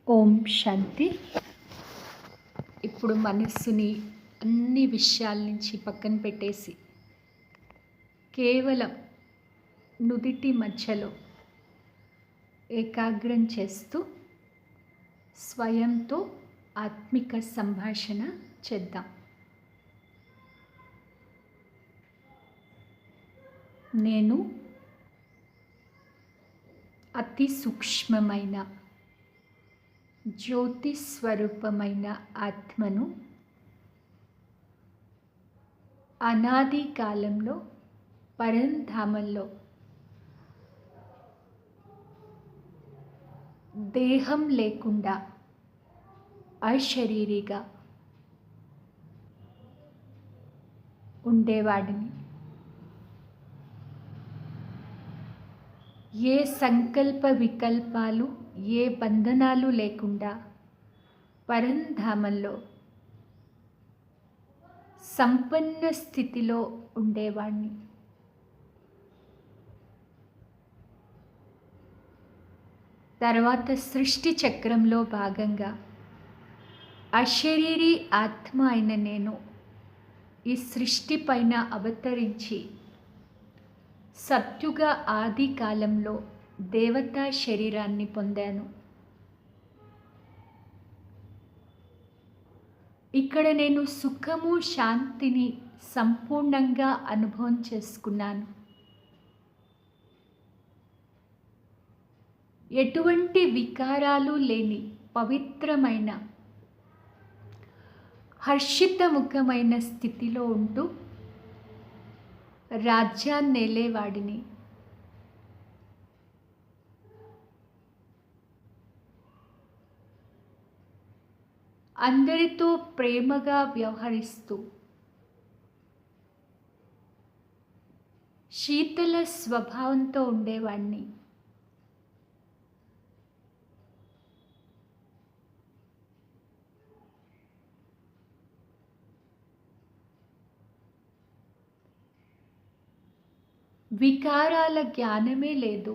ఓం శాంతి. ఇప్పుడు మనస్సుని అన్ని విషయాల నుంచి పక్కన పెట్టేసి కేవలం నుదిటి మధ్యలో ఏకాగ్రం చేస్తూ స్వయంతో ఆత్మిక సంభాషణ చేద్దాం. నేను అతి సూక్ష్మమైన జ్యోతి స్వరూపమైన ఆత్మను అనాది కాలంలో పరంధామంలో దేహం లేకుండా అశరీరిగా ఉండేవాడిని. ఏ సంకల్ప వికల్పాలు, ఏ బంధనాలు లేకుండా పరంధామంలో సంపన్న స్థితిలో ఉండేవాడిని. తర్వాత సృష్టి చక్రంలో భాగంగా అశరీరి ఆత్మ అయిన నేను ఈ సృష్టి పైన అవతరించి సత్యుగ ఆది కాలంలో దేవతా శరీరాన్ని పొందాను. ఇక్కడ నేను సుఖము, శాంతిని సంపూర్ణంగా అనుభవం చేసుకున్నాను. ఎటువంటి వికారాలు లేని పవిత్రమైన హర్షితముఖమైన స్థితిలో ఉంటూ రాజ్యాన్నేలేవాడిని. అందరితో ప్రేమగా వ్యవహరిస్తూ శీతల స్వభావంతో ఉండేవాడిని. వికారాల జ్ఞానమే లేదు.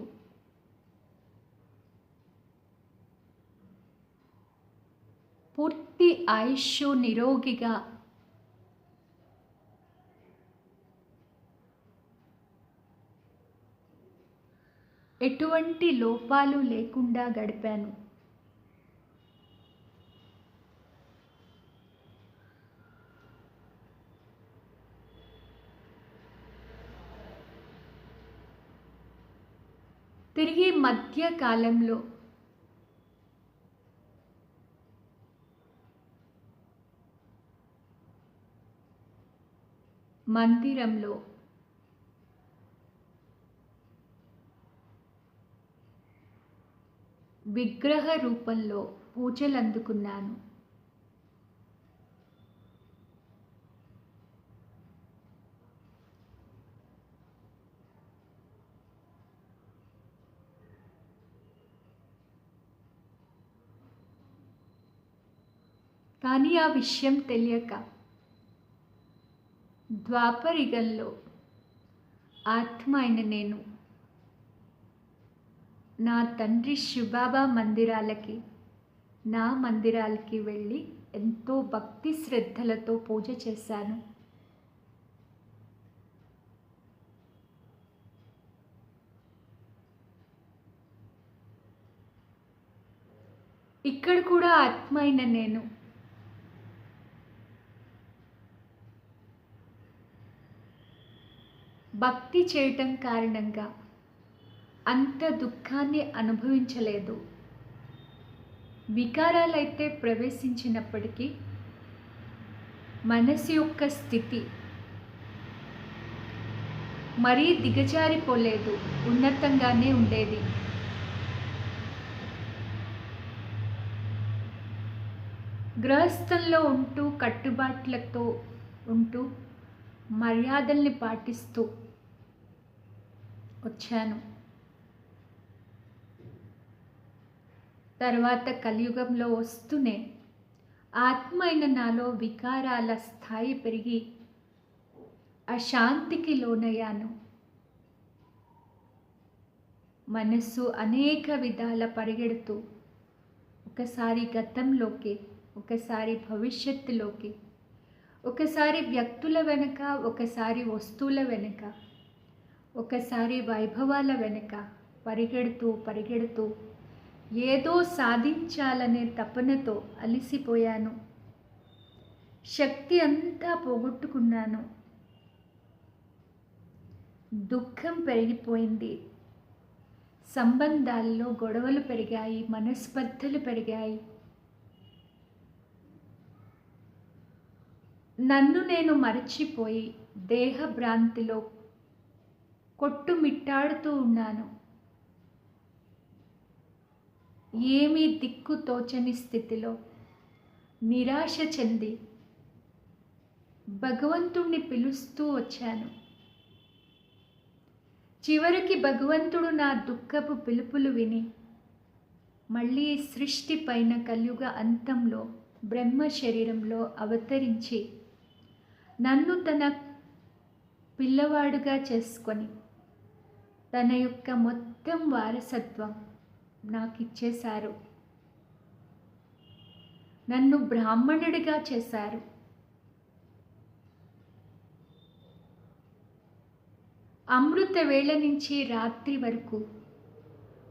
పూర్తి ఆయుష్ నిరోగిగా ఎటువంటి లోపాలు లేకుండా గడిపాను. తిరిగి మధ్యకాలంలో మందిరంలో విగ్రహ రూపంలో పూజలు అందుకున్నాను. కానీ ఆ విషయం తెలియక ద్వాపరయుగంలో ఆత్మ అయిన నేను నా తండ్రి శివబాబా మందిరాలకి, నా మందిరాలకి వెళ్ళి ఎంతో భక్తి శ్రద్ధలతో పూజ చేశాను. ఇక్కడ కూడా ఆత్మ అయిన నేను భక్తి చేయటం కారణంగా అంత దుఃఖాన్ని అనుభవించలేదు. వికారాలైతే ప్రవేశించినప్పటికీ మనసు యొక్క స్థితి మరీ దిగజారిపోలేదు, ఉన్నతంగానే ఉండేది. గృహస్థంలో ఉంటూ కట్టుబాట్లతో ఉంటూ మర్యాదల్ని పాటిస్తూ వచ్చాను. తర్వాత కలియుగంలో వస్తూనే ఆత్మ అయిన నాలో వికారాల స్థాయి పెరిగి అశాంతికి లోనయ్యాను. మనస్సు అనేక విధాల పరిగెడుతూ ఒకసారి గతంలోకి, ఒకసారి భవిష్యత్తులోకి, ఒకసారి వ్యక్తుల వెనుక, ఒకసారి వస్తువుల వెనుక, ఒకసారి వైభవాల వెనుక పరిగెడుతూ పరిగెడుతూ ఏదో సాధించాలనే తపనతో అలిసిపోయాను. శక్తి అంతా పోగొట్టుకున్నాను. దుఃఖం పెరిగిపోయింది. సంబంధాల్లో గొడవలు పెరిగాయి, మనస్పర్ధలు పెరిగాయి. నన్ను నేను మరచిపోయి దేహభ్రాంతిలో కొట్టుమిట్టాడుతూ ఉన్నాను. ఏమీ దిక్కు తోచని స్థితిలో నిరాశ చెంది భగవంతుణ్ణి పిలుస్తూ వచ్చాను. చివరికి భగవంతుడు నా దుఃఖపు పిలుపులు విని మళ్ళీ సృష్టి పైన కలియుగ అంతంలో బ్రహ్మ శరీరంలో అవతరించి నన్ను తన పిల్లవాడుగా చేసుకొని తన యొక్క మొత్తం వారసత్వం నాకు ఇచ్చేశారు. నన్ను బ్రాహ్మణుడిగా చేశారు. అమృత వేళ నుంచి రాత్రి వరకు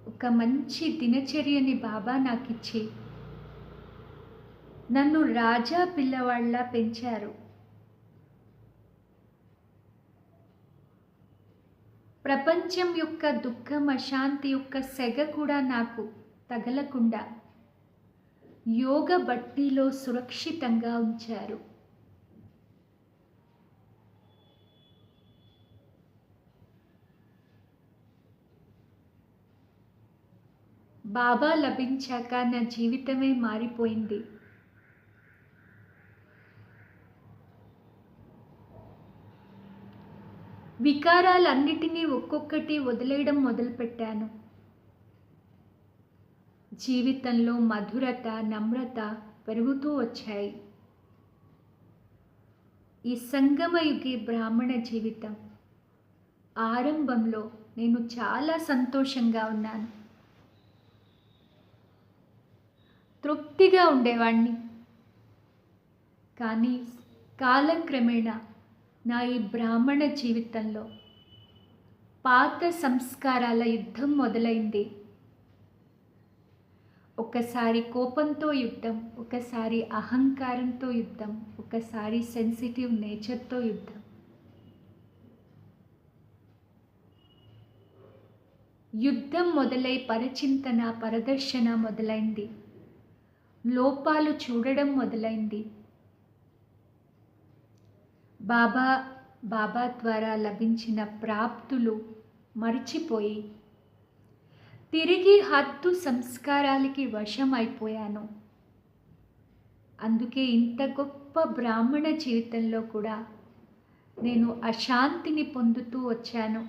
ఒక మంచి దినచర్యని బాబా నాకిచ్చి నన్ను రాజా పిల్లవాళ్ళ పెంచారు. ప్రపంచం యొక్క దుఃఖం, అశాంతి యొక్క సెగ కూడా నాకు తగలకుండా యోగ బట్టీలో సురక్షితంగా ఉంచారు. బాబా లభించాక నా జీవితమే మారిపోయింది. వికారాలన్నిటినీ ఒక్కొక్కటి వదిలేయడం మొదలుపెట్టాను. జీవితంలో మధురత, నమ్రత పెరుగుతూ వచ్చాయి. ఈ సంగమయుగి బ్రాహ్మణ జీవితం ఆరంభంలో నేను చాలా సంతోషంగా ఉన్నాను. తృప్తిగా ఉండేవాణ్ణి. కానీ కాలక్రమేణా నా ఈ బ్రాహ్మణ జీవితంలో పాత సంస్కారాల యుద్ధం మొదలైంది. ఒకసారి కోపంతో యుద్ధం, ఒకసారి అహంకారంతో యుద్ధం, ఒకసారి సెన్సిటివ్ నేచర్తో యుద్ధం. యుద్ధం మొదలై పరచింతన, పరదర్శన మొదలైంది. లోపాలు చూడడం మొదలైంది. బాబా ద్వారా లభించిన ప్రాప్తులు మర్చిపోయి తిరిగి హద్దు సంస్కారాలకి వశం అయిపోయాను. అందుకే ఇంత గొప్ప బ్రాహ్మణ జీవితంలో కూడా నేను అశాంతిని పొందుతూ వచ్చాను.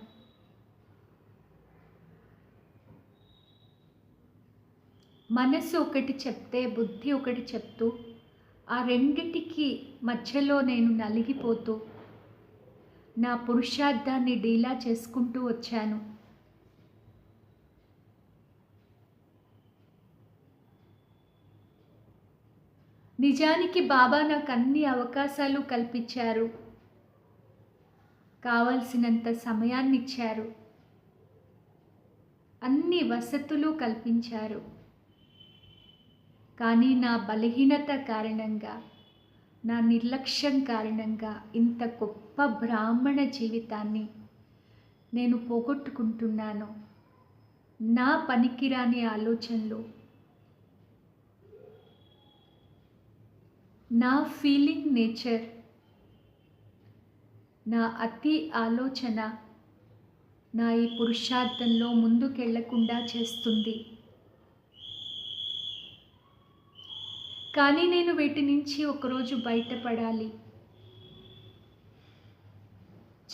మనసు ఒకటి చెప్తే బుద్ధి ఒకటి చెప్తూ ఆ రెండిటికి మధ్యలో నేను నలిగిపోతూ నా పురుషార్థాన్ని డీలా చేసుకుంటూ వచ్చాను. నిజానికి బాబా నాకు అన్ని అవకాశాలు కల్పించారు. కావలసినంత సమయాన్ని ఇచ్చారు. అన్ని వసతులు కల్పించారు. కానీ నా బలహీనత కారణంగా, నా నిర్లక్ష్యం కారణంగా ఇంత గొప్ప బ్రాహ్మణ జీవితాన్ని నేను పోగొట్టుకుంటున్నాను. నా పనికిరాని ఆలోచనలు, నా ఫీలింగ్ నేచర్, నా అతి ఆలోచన నా ఈ పురుషార్థంలో ముందుకెళ్లకుండా చేస్తుంది. కానీ నేను వీటి నుంచి ఒకరోజు బయటపడాలి.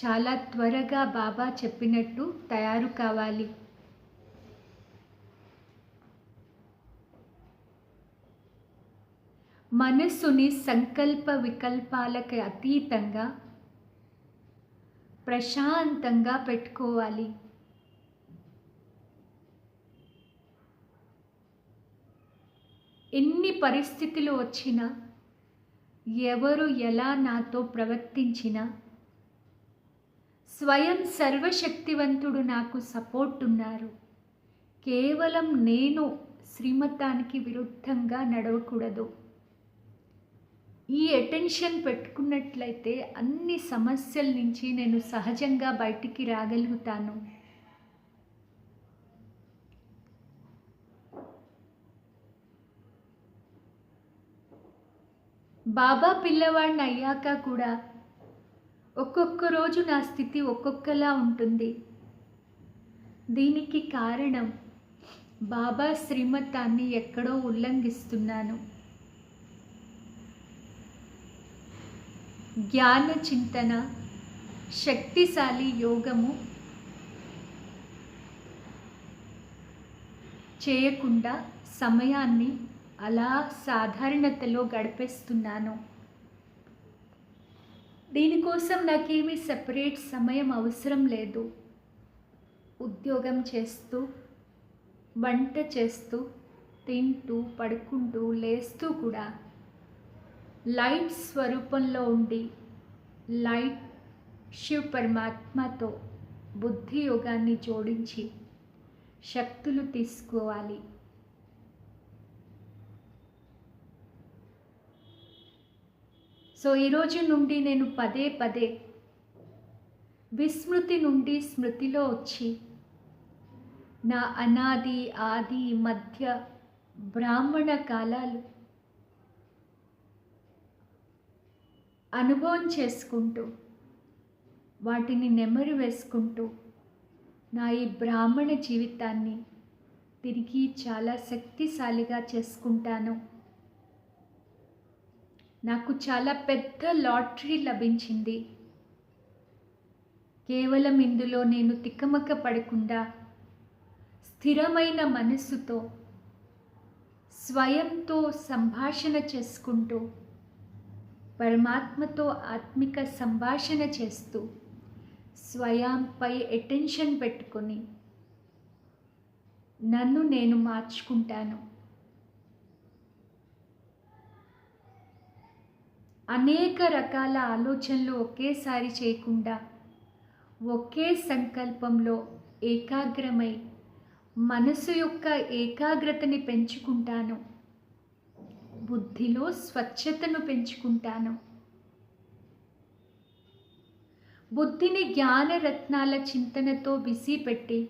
చాలా త్వరగా బాబా చెప్పినట్టు తయారు కావాలి. మనస్సుని సంకల్ప వికల్పాలకు అతీతంగా ప్రశాంతంగా పెట్టుకోవాలి. ఎన్ని పరిస్థితులు వచ్చినా, ఎవరు ఎలా నాతో ప్రవర్తించినా, స్వయం సర్వశక్తివంతుడు నాకు సపోర్ట్ ఉన్నారు. కేవలం నేను శ్రీమతానికి విరుద్ధంగా నడవకూడదు. ఈ అటెన్షన్ పెట్టుకున్నట్లయితే అన్ని సమస్యల నుంచి నేను సహజంగా బయటికి రాగలుగుతాను. బాబా పిల్లవాడిని అయ్యాక కూడా ఒక్కొక్క రోజు నా స్థితి ఒక్కొక్కలా ఉంటుంది. దీనికి కారణం బాబా శ్రీమతాన్ని ఎక్కడో ఉల్లంఘిస్తున్నాను. జ్ఞాన చింతన, శక్తిశాలి యోగము చేయకుండా సమయాన్ని అలా సాధారణతలో గడిపేస్తున్నాను. దీనికోసం నాకేమీ సెపరేట్ సమయం అవసరం లేదు. ఉద్యోగం చేస్తూ, వంట చేస్తూ, తింటూ, పడుకుంటూ, లేస్తూ కూడా లైట్ స్వరూపంలో ఉండి లైట్ శివ్ పరమాత్మతో బుద్ధి యోగాన్ని జోడించి శక్తులు తీసుకోవాలి. సో ఈరోజు నుండి నేను పదే పదే విస్మృతి నుండి స్మృతిలో వచ్చి నా అనాది, ఆది, మధ్య, బ్రాహ్మణ కాలాలు అనుభవం చేసుకుంటూ, వాటిని నెమరు వేసుకుంటూ నా ఈ బ్రాహ్మణ జీవితాన్ని తిరిగి చాలా శక్తిశాలిగా చేసుకుంటాను. నాకు చాలా పెద్ద లాటరీ లభించింది. కేవలం ఇందులో నేను తికమక పడకుండా స్థిరమైన మనస్సుతో స్వయంతో సంభాషణ చేసుకుంటూ, పరమాత్మతో ఆత్మిక సంభాషణ చేస్తూ, స్వయంపై అటెన్షన్ పెట్టుకొని నన్ను నేను మార్చుకుంటాను. అనేక రకాల ఆలోచనలు ఒకేసారి చేయకుండా ఒకే సంకల్పంలో ఏకాగ్రమై మనసు యొక్క ఏకాగ్రతని పెంచుకుంటాను. బుద్ధిలో స్వచ్ఛతను పెంచుకుంటాను. బుద్ధిని జ్ఞానరత్నాల చింతనతో బిసిపెట్టి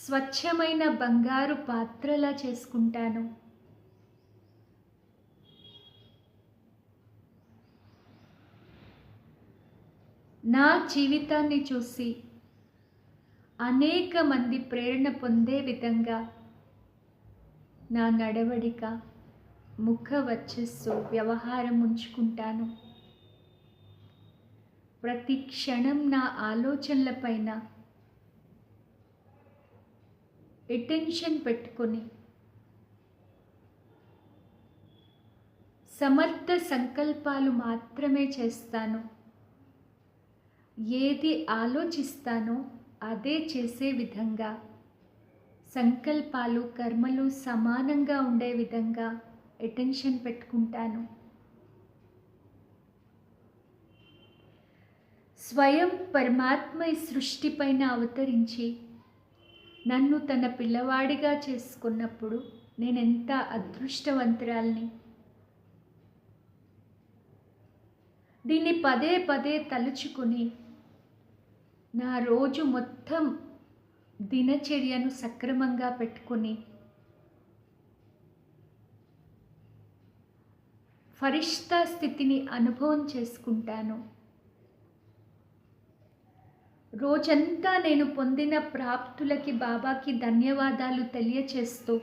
స్వచ్ఛమైన బంగారు పాత్రలా చేసుకుంటాను. నా జీవితాన్ని చూసి అనేక మంది ప్రేరణ పొందే విధంగా నా నడవడిక, ముఖ వర్చస్సు, వ్యవహారం ఉంచుకుంటాను. ప్రతి క్షణం నా ఆలోచనలపైన అటెన్షన్ పెట్టుకొని సమర్థ సంకల్పాలు మాత్రమే చేస్తాను. ఏది ఆలోచిస్తానో అదే చేసే విధంగా, సంకల్పాలు, కర్మలు సమానంగా ఉండే విధంగా అటెన్షన్ పెట్టుకుంటాను. స్వయం పరమాత్మ ఈ సృష్టిపైన అవతరించి నన్ను తన పిల్లవాడిగా చేసుకున్నప్పుడు నేనెంత అదృష్టవంతురాల్ని. దీన్ని పదే పదే తలుచుకుని నా రోజు మొత్తం దినచర్యను సక్రమంగా పెట్టుకుని ఫరిష్తా స్థితిని అనుభవం చేసుకుంటాను. రోజంతా నేను పొందిన ప్రాప్తులకి బాబాకి ధన్యవాదాలు తెలియచేస్తూ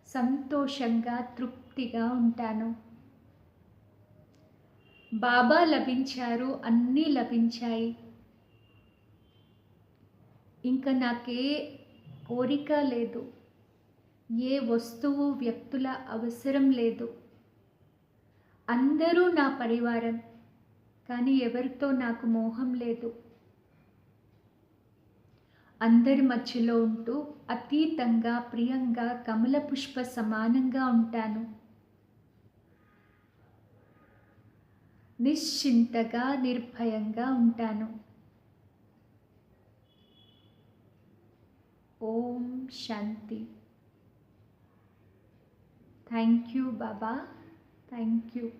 సంతోషంగా, తృప్తిగా ఉంటాను. బాబా లభించారు, అన్నీ లభించాయి. ఇంకా నాకే కోరిక లేదు, ఏ వస్తువు, వ్యక్తుల అవసరం లేదు. అందరూ నా పరివారం, కానీ ఎవరితో నాకు మోహం లేదు. అందరి మధ్యలో ఉంటూ అతీతంగా, ప్రియంగా, కమల పుష్ప సమానంగా ఉంటాను. నిశ్చింతగా, నిర్భయంగా ఉంటాను. ఓం శాంతి. Thank you Baba. Thank you.